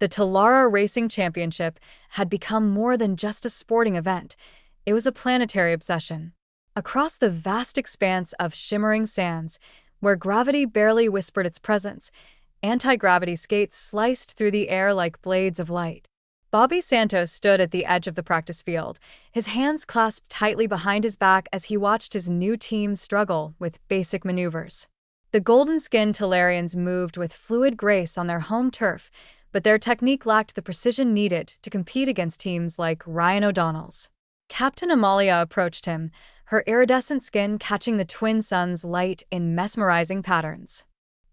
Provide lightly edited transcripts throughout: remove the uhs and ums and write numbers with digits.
The Talara Racing Championship had become more than just a sporting event. It was a planetary obsession. Across the vast expanse of shimmering sands, where gravity barely whispered its presence, anti-gravity skates sliced through the air like blades of light. Bobby Santos stood at the edge of the practice field, his hands clasped tightly behind his back as he watched his new team struggle with basic maneuvers. The golden-skinned Talarians moved with fluid grace on their home turf, but their technique lacked the precision needed to compete against teams like Ryan O'Donnell's. Captain Amalia approached him, her iridescent skin catching the twin suns' light in mesmerizing patterns.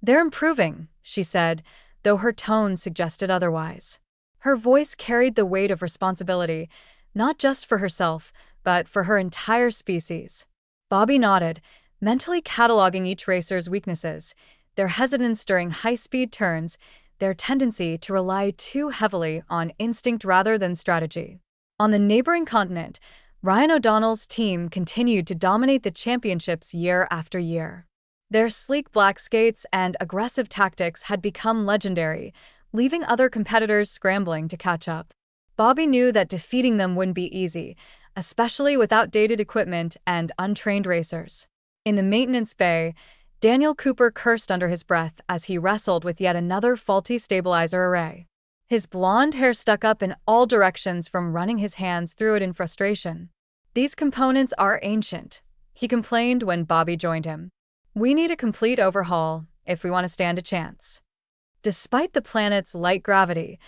"They're improving," she said, though her tone suggested otherwise. Her voice carried the weight of responsibility, not just for herself, but for her entire species. Bobby nodded, mentally cataloging each racer's weaknesses, their hesitance during high-speed turns, their tendency to rely too heavily on instinct rather than strategy. On the neighboring continent, Ryan O'Donnell's team continued to dominate the championships year after year. Their sleek black skates and aggressive tactics had become legendary, leaving other competitors scrambling to catch up. Bobby knew that defeating them wouldn't be easy, especially with outdated equipment and untrained racers. In the maintenance bay, Daniel Cooper cursed under his breath as he wrestled with yet another faulty stabilizer array. His blonde hair stuck up in all directions from running his hands through it in frustration. "These components are ancient," he complained when Bobby joined him. "We need a complete overhaul if we want to stand a chance." Despite the planet's light gravity,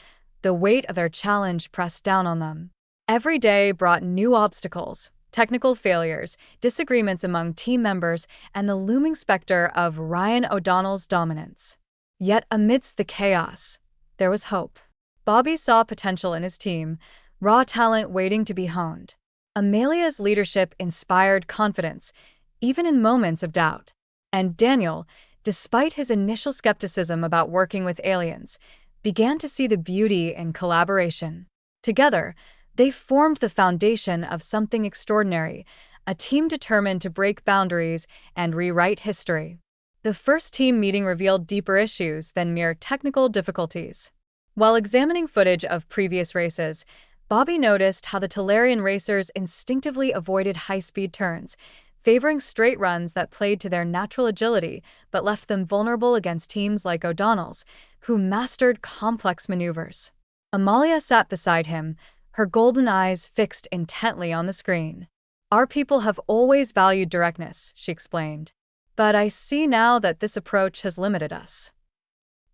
the weight of their challenge pressed down on them. Every day brought new obstacles, technical failures, disagreements among team members, and the looming specter of Ryan O'Donnell's dominance. Yet amidst the chaos, there was hope. Bobby saw potential in his team, raw talent waiting to be honed. Amelia's leadership inspired confidence, even in moments of doubt. And Daniel, despite his initial skepticism about working with aliens, began to see the beauty in collaboration. Together, they formed the foundation of something extraordinary, a team determined to break boundaries and rewrite history. The first team meeting revealed deeper issues than mere technical difficulties. While examining footage of previous races, Bobby noticed how the Talarian racers instinctively avoided high-speed turns, favoring straight runs that played to their natural agility but left them vulnerable against teams like O'Donnell's, who mastered complex maneuvers. Amalia sat beside him, her golden eyes fixed intently on the screen. "Our people have always valued directness," she explained. "But I see now that this approach has limited us."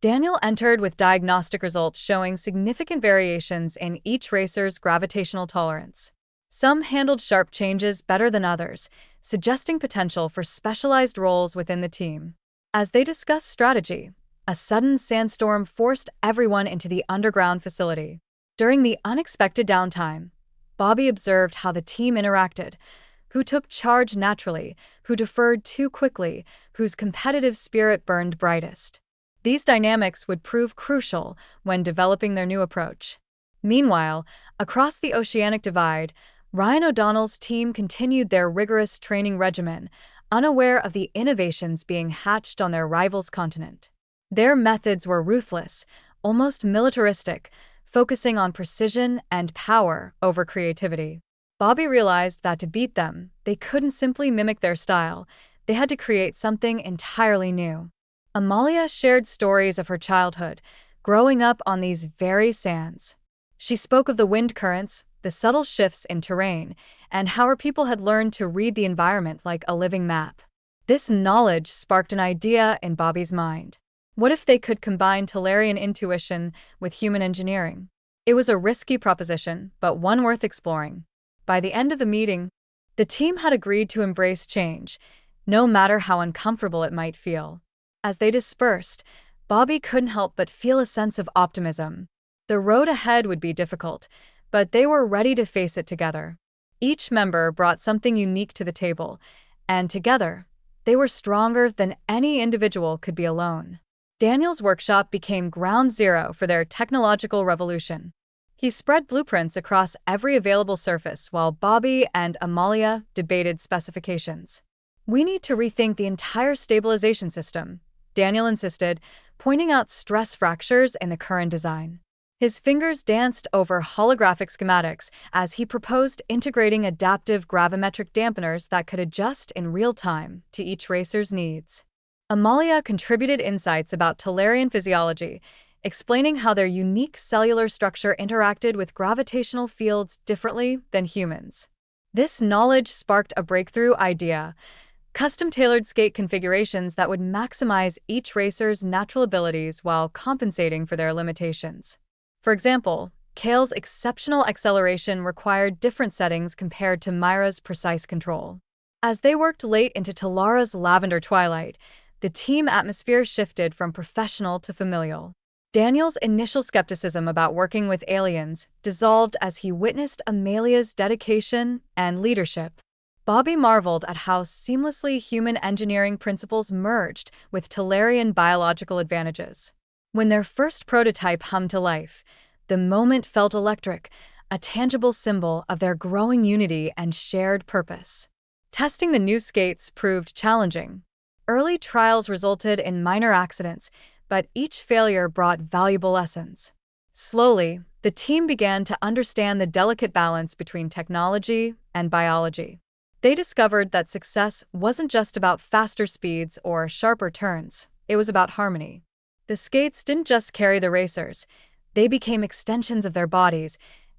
Daniel entered with diagnostic results showing significant variations in each racer's gravitational tolerance. Some handled sharp changes better than others, suggesting potential for specialized roles within the team. As they discussed strategy, a sudden sandstorm forced everyone into the underground facility. During the unexpected downtime, Bobby observed how the team interacted, who took charge naturally, who deferred too quickly, whose competitive spirit burned brightest. These dynamics would prove crucial when developing their new approach. Meanwhile, across the oceanic divide, Ryan O'Donnell's team continued their rigorous training regimen, unaware of the innovations being hatched on their rival's continent. Their methods were ruthless, almost militaristic, focusing on precision and power over creativity. Bobby realized that to beat them, they couldn't simply mimic their style, they had to create something entirely new. Amalia shared stories of her childhood, growing up on these very sands. She spoke of the wind currents, the subtle shifts in terrain, and how her people had learned to read the environment like a living map. This knowledge sparked an idea in Bobby's mind. What if they could combine Talarian intuition with human engineering? It was a risky proposition, but one worth exploring. By the end of the meeting, the team had agreed to embrace change, no matter how uncomfortable it might feel. As they dispersed, Bobby couldn't help but feel a sense of optimism. The road ahead would be difficult, but they were ready to face it together. Each member brought something unique to the table, and together, they were stronger than any individual could be alone. Daniel's workshop became ground zero for their technological revolution. He spread blueprints across every available surface while Bobby and Amalia debated specifications. "We need to rethink the entire stabilization system," Daniel insisted, pointing out stress fractures in the current design. His fingers danced over holographic schematics as he proposed integrating adaptive gravimetric dampeners that could adjust in real time to each racer's needs. Amalia contributed insights about Tellurian physiology, explaining how their unique cellular structure interacted with gravitational fields differently than humans. This knowledge sparked a breakthrough idea: custom-tailored skate configurations that would maximize each racer's natural abilities while compensating for their limitations. For example, Kale's exceptional acceleration required different settings compared to Myra's precise control. As they worked late into Talara's lavender twilight, the team atmosphere shifted from professional to familial. Daniel's initial skepticism about working with aliens dissolved as he witnessed Amelia's dedication and leadership. Bobby marveled at how seamlessly human engineering principles merged with Tellurian biological advantages. When their first prototype hummed to life, the moment felt electric, a tangible symbol of their growing unity and shared purpose. Testing the new skates proved challenging. Early trials resulted in minor accidents, but each failure brought valuable lessons. Slowly, the team began to understand the delicate balance between technology and biology. They discovered that success wasn't just about faster speeds or sharper turns, it was about harmony. The skates didn't just carry the racers, they became extensions of their bodies,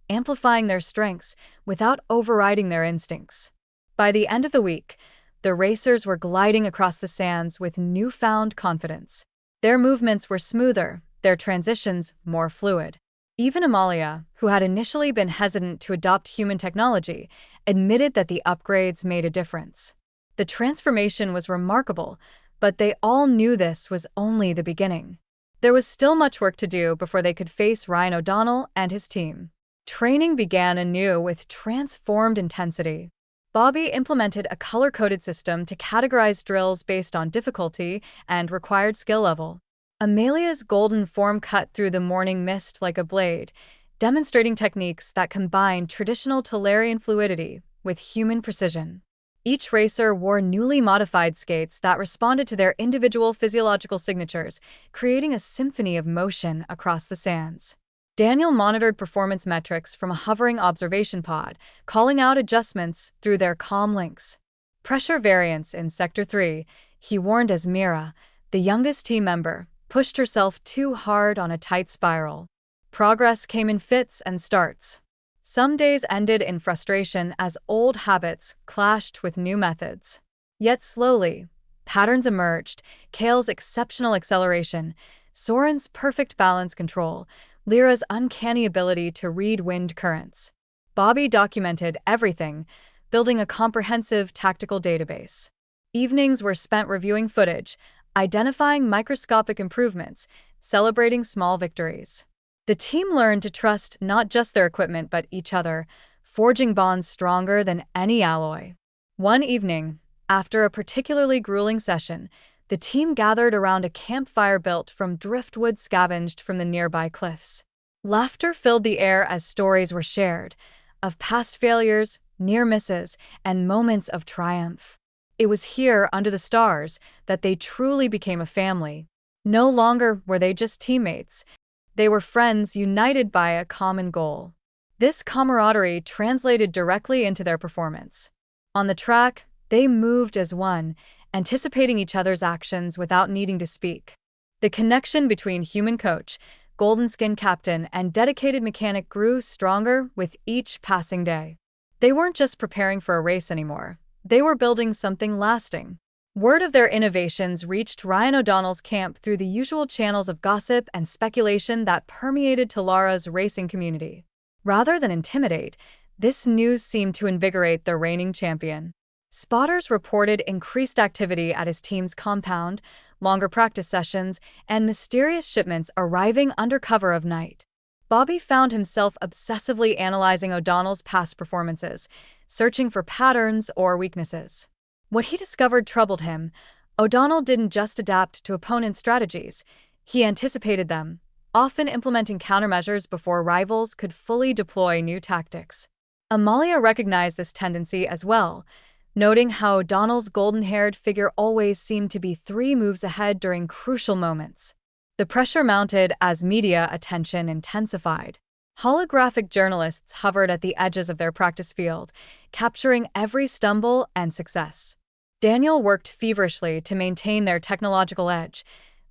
amplifying their strengths without overriding their instincts. By the end of the week, the racers were gliding across the sands with newfound confidence. Their movements were smoother, their transitions more fluid. Even Amalia, who had initially been hesitant to adopt human technology, admitted that the upgrades made a difference. The transformation was remarkable, but they all knew this was only the beginning. There was still much work to do before they could face Ryan O'Donnell and his team. Training began anew with transformed intensity. Bobby implemented a color-coded system to categorize drills based on difficulty and required skill level. Amelia's golden form cut through the morning mist like a blade, demonstrating techniques that combined traditional Tellurian fluidity with human precision. Each racer wore newly modified skates that responded to their individual physiological signatures, creating a symphony of motion across the sands. Daniel monitored performance metrics from a hovering observation pod, calling out adjustments through their comm links. Pressure variance in Sector 3, he warned as Mira, the youngest team member, pushed herself too hard on a tight spiral. Progress came in fits and starts. Some days ended in frustration as old habits clashed with new methods. Yet slowly, patterns emerged: Kale's exceptional acceleration, Soren's perfect balance control, Lyra's uncanny ability to read wind currents. Bobby documented everything, building a comprehensive tactical database. Evenings were spent reviewing footage, identifying microscopic improvements, celebrating small victories. The team learned to trust not just their equipment but each other, forging bonds stronger than any alloy. One evening, after a particularly grueling session, the team gathered around a campfire built from driftwood scavenged from the nearby cliffs. Laughter filled the air as stories were shared, of past failures, near misses, and moments of triumph. It was here, under the stars, that they truly became a family. No longer were they just teammates. They were friends united by a common goal. This camaraderie translated directly into their performance. On the track, they moved as one, anticipating each other's actions without needing to speak. The connection between human coach, golden skin captain, and dedicated mechanic grew stronger with each passing day. They weren't just preparing for a race anymore. They were building something lasting. Word of their innovations reached Ryan O'Donnell's camp through the usual channels of gossip and speculation that permeated Talara's racing community. Rather than intimidate, this news seemed to invigorate the reigning champion. Spotters reported increased activity at his team's compound, longer practice sessions, and mysterious shipments arriving under cover of night. Bobby found himself obsessively analyzing O'Donnell's past performances, searching for patterns or weaknesses. What he discovered troubled him. O'Donnell didn't just adapt to opponents' strategies, he anticipated them, often implementing countermeasures before rivals could fully deploy new tactics. Amalia recognized this tendency as well, noting how O'Donnell's golden-haired figure always seemed to be 3 moves ahead during crucial moments. The pressure mounted as media attention intensified. Holographic journalists hovered at the edges of their practice field, capturing every stumble and success. Daniel worked feverishly to maintain their technological edge,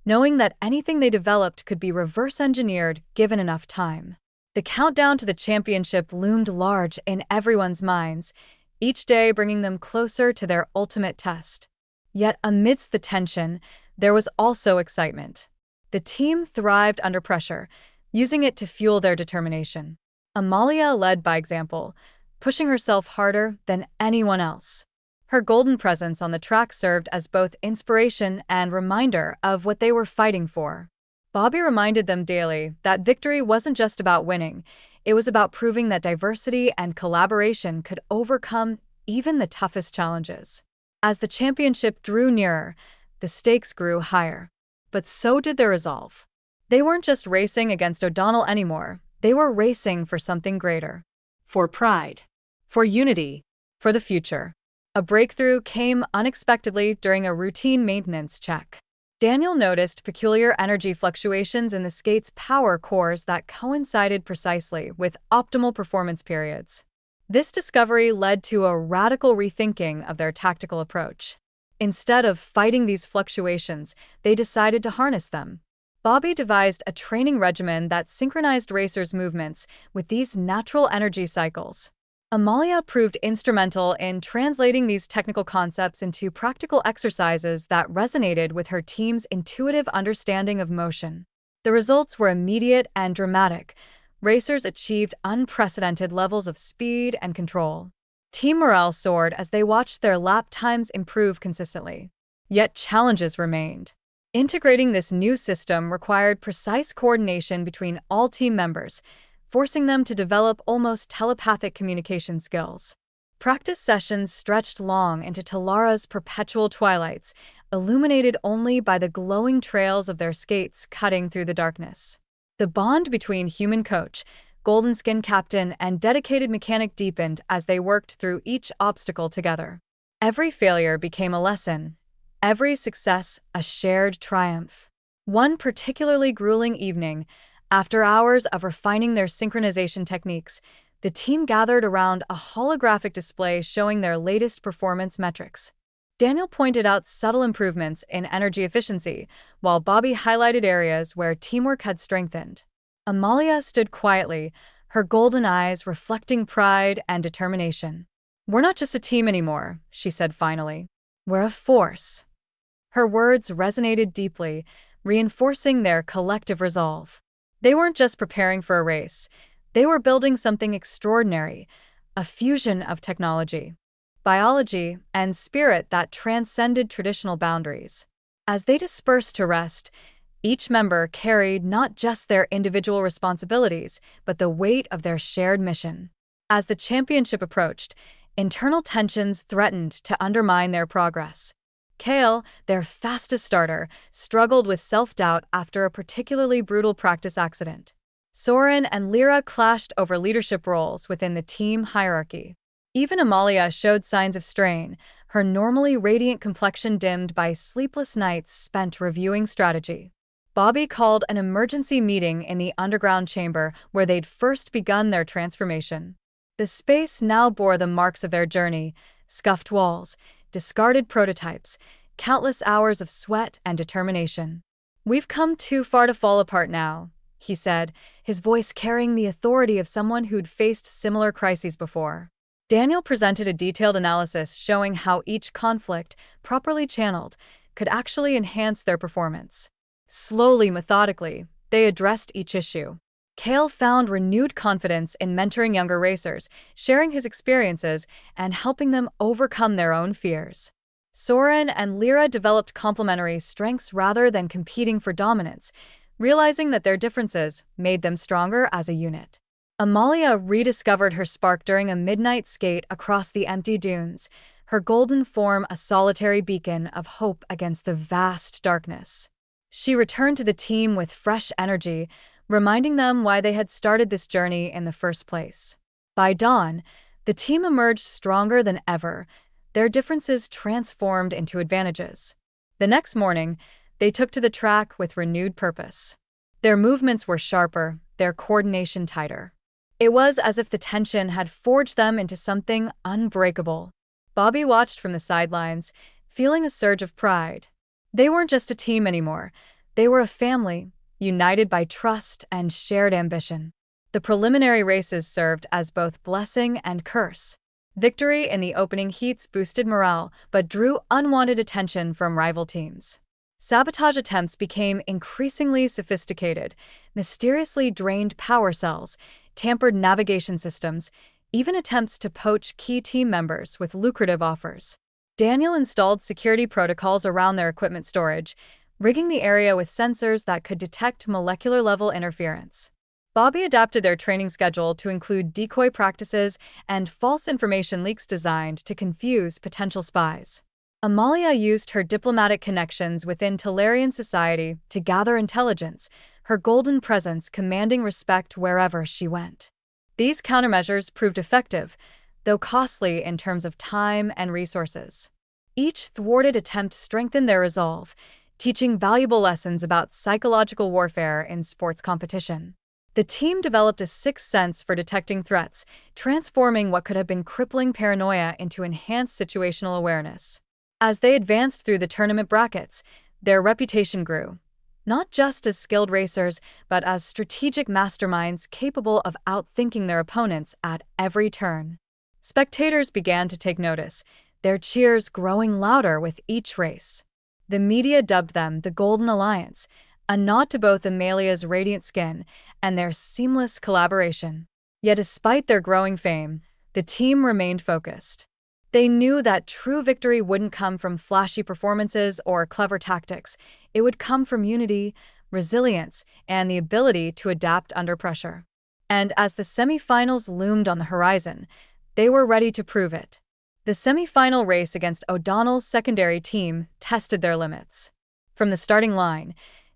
knowing that anything they developed could be reverse-engineered given enough time. The countdown to the championship loomed large in everyone's minds, each day bringing them closer to their ultimate test. Yet amidst the tension, there was also excitement. The team thrived under pressure, using it to fuel their determination. Amalia led by example, pushing herself harder than anyone else. Her golden presence on the track served as both inspiration and reminder of what they were fighting for. Bobby reminded them daily that victory wasn't just about winning, it was about proving that diversity and collaboration could overcome even the toughest challenges. As the championship drew nearer, the stakes grew higher. But so did their resolve. They weren't just racing against O'Donnell anymore, they were racing for something greater. For pride. For unity. For the future. A breakthrough came unexpectedly during a routine maintenance check. Daniel noticed peculiar energy fluctuations in the skate's power cores that coincided precisely with optimal performance periods. This discovery led to a radical rethinking of their tactical approach. Instead of fighting these fluctuations, they decided to harness them. Bobby devised a training regimen that synchronized racers' movements with these natural energy cycles. Amalia proved instrumental in translating these technical concepts into practical exercises that resonated with her team's intuitive understanding of motion. The results were immediate and dramatic. Racers achieved unprecedented levels of speed and control. Team morale soared as they watched their lap times improve consistently. Yet challenges remained. Integrating this new system required precise coordination between all team members, forcing them to develop almost telepathic communication skills. Practice sessions stretched long into Talara's perpetual twilights, illuminated only by the glowing trails of their skates cutting through the darkness. The bond between human coach, golden skin captain, and dedicated mechanic deepened as they worked through each obstacle together. Every failure became a lesson, every success a shared triumph. One particularly grueling evening, after hours of refining their synchronization techniques, the team gathered around a holographic display showing their latest performance metrics. Daniel pointed out subtle improvements in energy efficiency, while Bobby highlighted areas where teamwork had strengthened. Amalia stood quietly, her golden eyes reflecting pride and determination. "We're not just a team anymore," she said finally. "We're a force." Her words resonated deeply, reinforcing their collective resolve. They weren't just preparing for a race. They were building something extraordinary, a fusion of technology, biology, and spirit that transcended traditional boundaries. As they dispersed to rest, each member carried not just their individual responsibilities, but the weight of their shared mission. As the championship approached, internal tensions threatened to undermine their progress. Kale, their fastest starter, struggled with self-doubt after a particularly brutal practice accident. Soren and Lyra clashed over leadership roles within the team hierarchy. Even Amalia showed signs of strain, her normally radiant complexion dimmed by sleepless nights spent reviewing strategy. Bobby called an emergency meeting in the underground chamber where they'd first begun their transformation. The space now bore the marks of their journey: scuffed walls, discarded prototypes, countless hours of sweat and determination. "We've come too far to fall apart now," he said, his voice carrying the authority of someone who'd faced similar crises before. Daniel presented a detailed analysis showing how each conflict, properly channeled, could actually enhance their performance. Slowly, methodically, they addressed each issue. Kale found renewed confidence in mentoring younger racers, sharing his experiences, and helping them overcome their own fears. Soren and Lyra developed complementary strengths rather than competing for dominance, realizing that their differences made them stronger as a unit. Amalia rediscovered her spark during a midnight skate across the empty dunes, her golden form a solitary beacon of hope against the vast darkness. She returned to the team with fresh energy, reminding them why they had started this journey in the first place. By dawn, the team emerged stronger than ever, their differences transformed into advantages. The next morning, They took to the track with renewed purpose. Their movements were sharper, their coordination tighter. It was as if the tension had forged them into something unbreakable. Bobby watched from the sidelines, feeling a surge of pride. They weren't just a team anymore. They were a family, united by trust and shared ambition. The preliminary races served as both blessing and curse. Victory in the opening heats boosted morale, but drew unwanted attention from rival teams. Sabotage attempts became increasingly sophisticated, mysteriously drained power cells, tampered navigation systems, even attempts to poach key team members with lucrative offers. Daniel installed security protocols around their equipment storage, rigging the area with sensors that could detect molecular-level interference. Bobby adapted their training schedule to include decoy practices and false information leaks designed to confuse potential spies. Amalia used her diplomatic connections within Tellarian society to gather intelligence, her golden presence commanding respect wherever she went. These countermeasures proved effective, though costly in terms of time and resources. Each thwarted attempt strengthened their resolve, teaching valuable lessons about psychological warfare in sports competition. The team developed a sixth sense for detecting threats, transforming what could have been crippling paranoia into enhanced situational awareness. As they advanced through the tournament brackets, their reputation grew, not just as skilled racers, but as strategic masterminds capable of outthinking their opponents at every turn. Spectators began to take notice, their cheers growing louder with each race. The media dubbed them the Golden Alliance, a nod to both Amalia's radiant skin and their seamless collaboration. Yet despite their growing fame, the team remained focused. They knew that true victory wouldn't come from flashy performances or clever tactics. It would come from unity, resilience, and the ability to adapt under pressure. And as the semifinals loomed on the horizon, they were ready to prove it. The semifinal race against O'Donnell's secondary team tested their limits. From the starting line,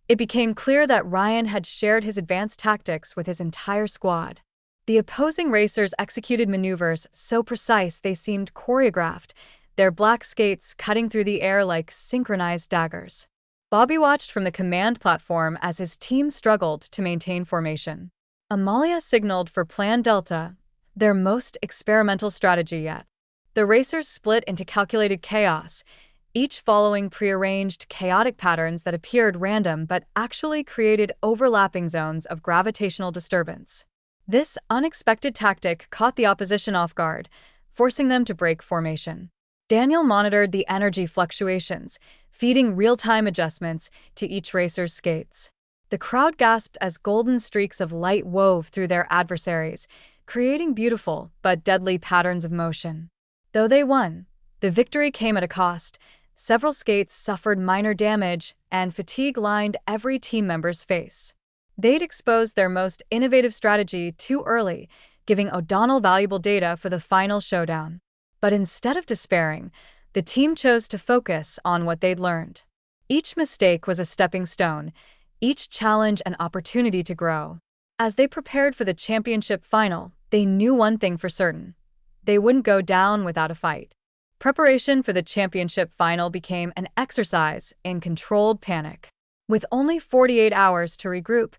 it became clear that Ryan had shared his advanced tactics with his entire squad. The opposing racers executed maneuvers so precise they seemed choreographed, their black skates cutting through the air like synchronized daggers. Bobby watched from the command platform as his team struggled to maintain formation. Amalia signaled for Plan Delta, their most experimental strategy yet. The racers split into calculated chaos, each following prearranged chaotic patterns that appeared random but actually created overlapping zones of gravitational disturbance. This unexpected tactic caught the opposition off guard, forcing them to break formation. Daniel monitored the energy fluctuations, feeding real-time adjustments to each racer's skates. The crowd gasped as golden streaks of light wove through their adversaries, creating beautiful but deadly patterns of motion. Though they won, the victory came at a cost. Several skates suffered minor damage, and fatigue lined every team member's face. They'd exposed their most innovative strategy too early, giving O'Donnell valuable data for the final showdown. But instead of despairing, the team chose to focus on what they'd learned. Each mistake was a stepping stone, each challenge an opportunity to grow. As they prepared for the championship final, they knew one thing for certain: they wouldn't go down without a fight. Preparation for the championship final became an exercise in controlled panic. With only 48 hours to regroup,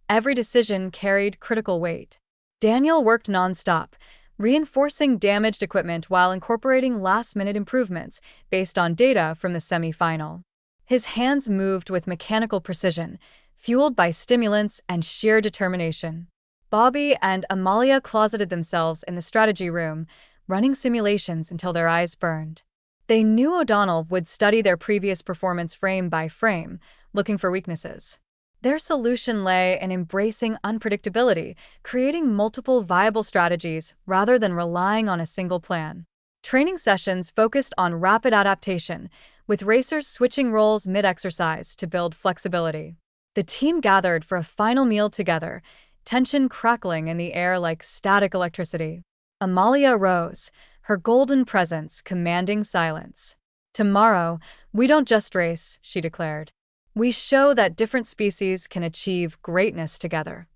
every decision carried critical weight. Daniel worked nonstop, reinforcing damaged equipment while incorporating last-minute improvements based on data from the semi-final. His hands moved with mechanical precision, fueled by stimulants and sheer determination. Bobby and Amalia closeted themselves in the strategy room, running simulations until their eyes burned. They knew O'Donnell would study their previous performance frame by frame, looking for weaknesses. Their solution lay in embracing unpredictability, creating multiple viable strategies rather than relying on a single plan. Training sessions focused on rapid adaptation, with racers switching roles mid-exercise to build flexibility. The team gathered for a final meal together, tension crackling in the air like static electricity. Amalia rose, her golden presence commanding silence. "Tomorrow, we don't just race," she declared. "We show that different species can achieve greatness together."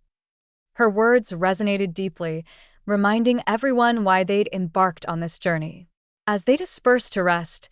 Her words resonated deeply, reminding everyone why they'd embarked on this journey. As they dispersed to rest,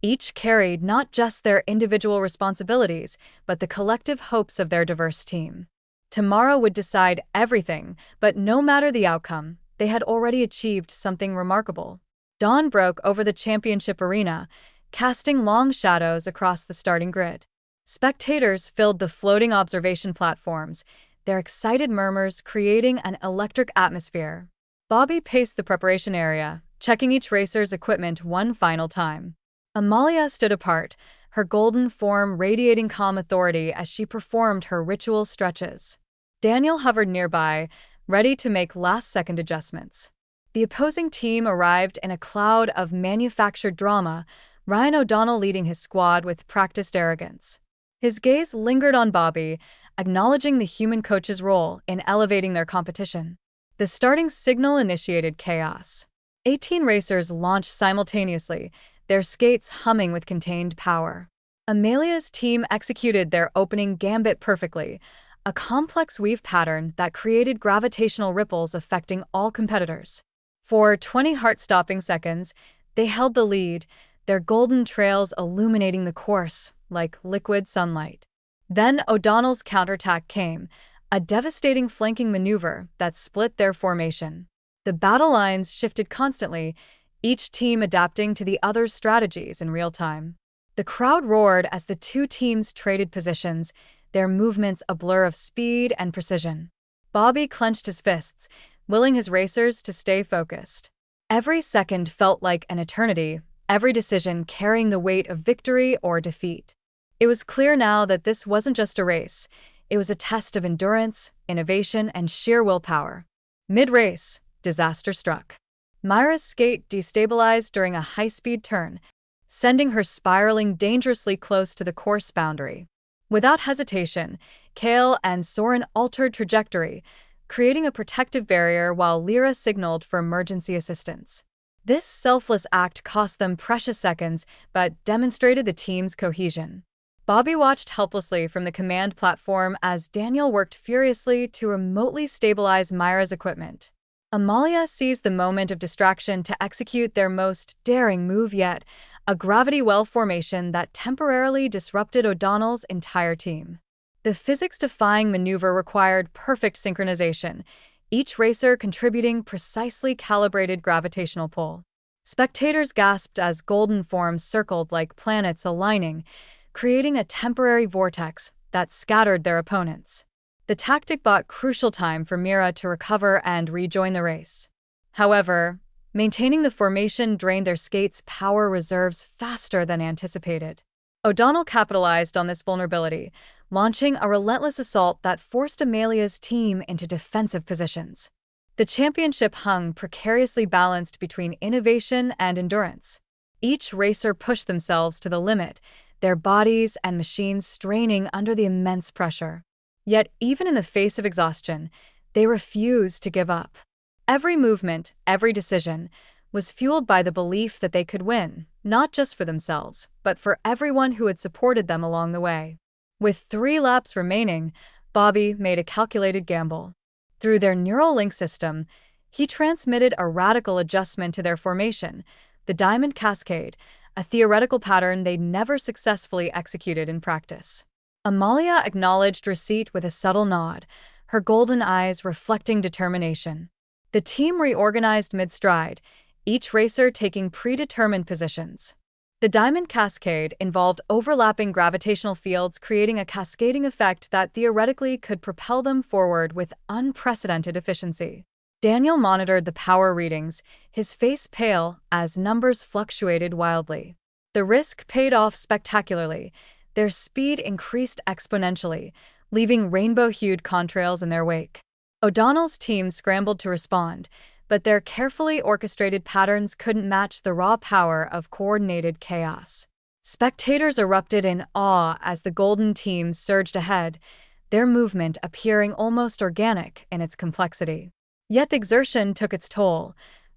Each carried not just their individual responsibilities, but the collective hopes of their diverse team. Tomorrow would decide everything, but no matter the outcome, they had already achieved something remarkable. Dawn broke over the championship arena, casting long shadows across the starting grid. Spectators filled the floating observation platforms, their excited murmurs creating an electric atmosphere. Bobby paced the preparation area, checking each racer's equipment one final time. Amalia stood apart, her golden form radiating calm authority as she performed her ritual stretches. Daniel hovered nearby, ready to make last-second adjustments. The opposing team arrived in a cloud of manufactured drama, Ryan O'Donnell leading his squad with practiced arrogance. His gaze lingered on Bobby, acknowledging the human coach's role in elevating their competition. The starting signal initiated chaos. 18 racers launched simultaneously, their skates humming with contained power. Amelia's team executed their opening gambit perfectly, a complex weave pattern that created gravitational ripples affecting all competitors. For 20 heart-stopping seconds, they held the lead, their golden trails illuminating the course like liquid sunlight. Then O'Donnell's counterattack came, a devastating flanking maneuver that split their formation. The battle lines shifted constantly, each team adapting to the other's strategies in real time. The crowd roared as the two teams traded positions, their movements a blur of speed and precision. Bobby clenched his fists, willing his racers to stay focused. Every second felt like an eternity, every decision carrying the weight of victory or defeat. It was clear now that this wasn't just a race, it was a test of endurance, innovation, and sheer willpower. Mid-race, disaster struck. Myra's skate destabilized during a high-speed turn, sending her spiraling dangerously close to the course boundary. Without hesitation, Kale and Soren altered trajectory, creating a protective barrier while Lyra signaled for emergency assistance. This selfless act cost them precious seconds, but demonstrated the team's cohesion. Bobby watched helplessly from the command platform as Daniel worked furiously to remotely stabilize Myra's equipment. Amalia seized the moment of distraction to execute their most daring move yet, a gravity well formation that temporarily disrupted O'Donnell's entire team. The physics-defying maneuver required perfect synchronization, each racer contributing precisely calibrated gravitational pull. Spectators gasped as golden forms circled like planets aligning, creating a temporary vortex that scattered their opponents. The tactic bought crucial time for Mira to recover and rejoin the race. However, maintaining the formation drained their skates' power reserves faster than anticipated. O'Donnell capitalized on this vulnerability, launching a relentless assault that forced Amelia's team into defensive positions. The championship hung precariously balanced between innovation and endurance. Each racer pushed themselves to the limit, their bodies and machines straining under the immense pressure. Yet, even in the face of exhaustion, they refused to give up. Every movement, every decision, was fueled by the belief that they could win, not just for themselves, but for everyone who had supported them along the way. With 3 laps remaining, Bobby made a calculated gamble. Through their neural link system, he transmitted a radical adjustment to their formation, the Diamond Cascade, a theoretical pattern they'd never successfully executed in practice. Amalia acknowledged receipt with a subtle nod, her golden eyes reflecting determination. The team reorganized mid-stride, each racer taking predetermined positions. The Diamond Cascade involved overlapping gravitational fields, creating a cascading effect that theoretically could propel them forward with unprecedented efficiency. Daniel monitored the power readings, his face pale as numbers fluctuated wildly. The risk paid off spectacularly. Their speed increased exponentially, leaving rainbow-hued contrails in their wake. O'Donnell's team scrambled to respond, but their carefully orchestrated patterns couldn't match the raw power of coordinated chaos. Spectators erupted in awe as the Golden team surged ahead, their movement appearing almost organic in its complexity. Yet the exertion took its toll.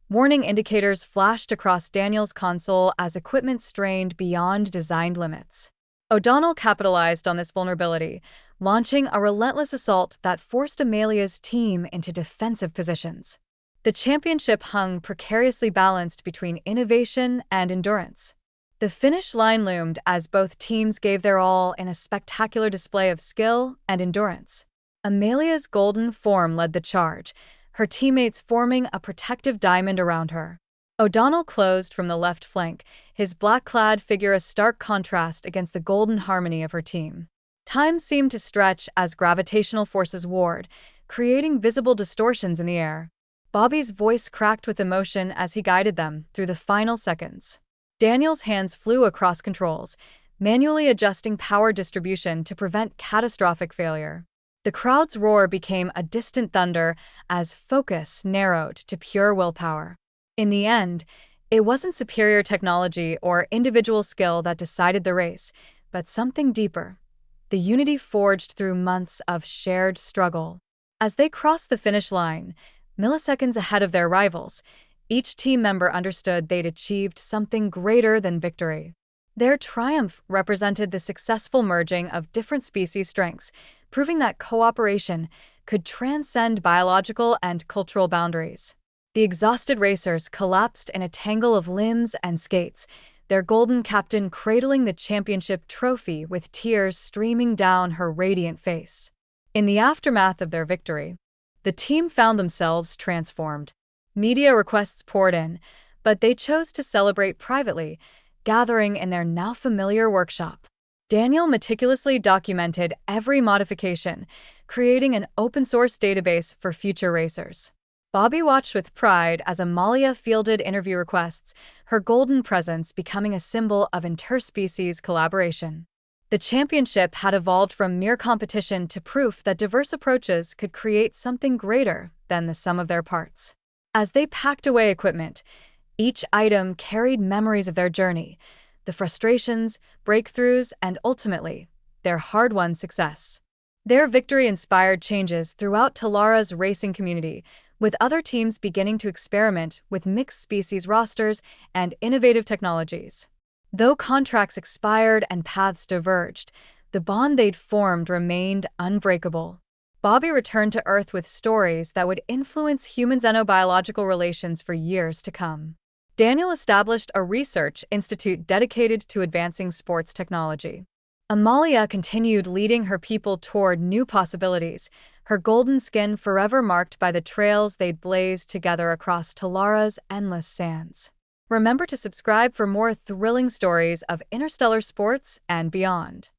Warning indicators flashed across Daniel's console as equipment strained beyond designed limits. O'Donnell capitalized on this vulnerability, launching a relentless assault that forced Amelia's team into defensive positions. The championship hung precariously balanced between innovation and endurance. The finish line loomed as both teams gave their all in a spectacular display of skill and endurance. Amelia's golden form led the charge, her teammates forming a protective diamond around her. O'Donnell closed from the left flank, his black-clad figure a stark contrast against the golden harmony of her team. Time seemed to stretch as gravitational forces warred, creating visible distortions in the air. Bobby's voice cracked with emotion as he guided them through the final seconds. Daniel's hands flew across controls, manually adjusting power distribution to prevent catastrophic failure. The crowd's roar became a distant thunder as focus narrowed to pure willpower. In the end, it wasn't superior technology or individual skill that decided the race, but something deeper: the unity forged through months of shared struggle. As they crossed the finish line, milliseconds ahead of their rivals, each team member understood they'd achieved something greater than victory. Their triumph represented the successful merging of different species' strengths, proving that cooperation could transcend biological and cultural boundaries. The exhausted racers collapsed in a tangle of limbs and skates, their golden captain cradling the championship trophy with tears streaming down her radiant face. In the aftermath of their victory, the team found themselves transformed. Media requests poured in, but they chose to celebrate privately, gathering in their now familiar workshop. Daniel meticulously documented every modification, creating an open-source database for future racers. Bobby watched with pride as Amalia fielded interview requests, her golden presence becoming a symbol of interspecies collaboration. The championship had evolved from mere competition to proof that diverse approaches could create something greater than the sum of their parts. As they packed away equipment, each item carried memories of their journey, the frustrations, breakthroughs, and ultimately, their hard-won success. Their victory inspired changes throughout Talara's racing community, with other teams beginning to experiment with mixed-species rosters and innovative technologies. Though contracts expired and paths diverged, the bond they'd formed remained unbreakable. Bobby returned to Earth with stories that would influence human xenobiological relations for years to come. Daniel established a research institute dedicated to advancing sports technology. Amalia continued leading her people toward new possibilities, her golden skin forever marked by the trails they'd blazed together across Talara's endless sands. Remember to subscribe for more thrilling stories of interstellar sports and beyond.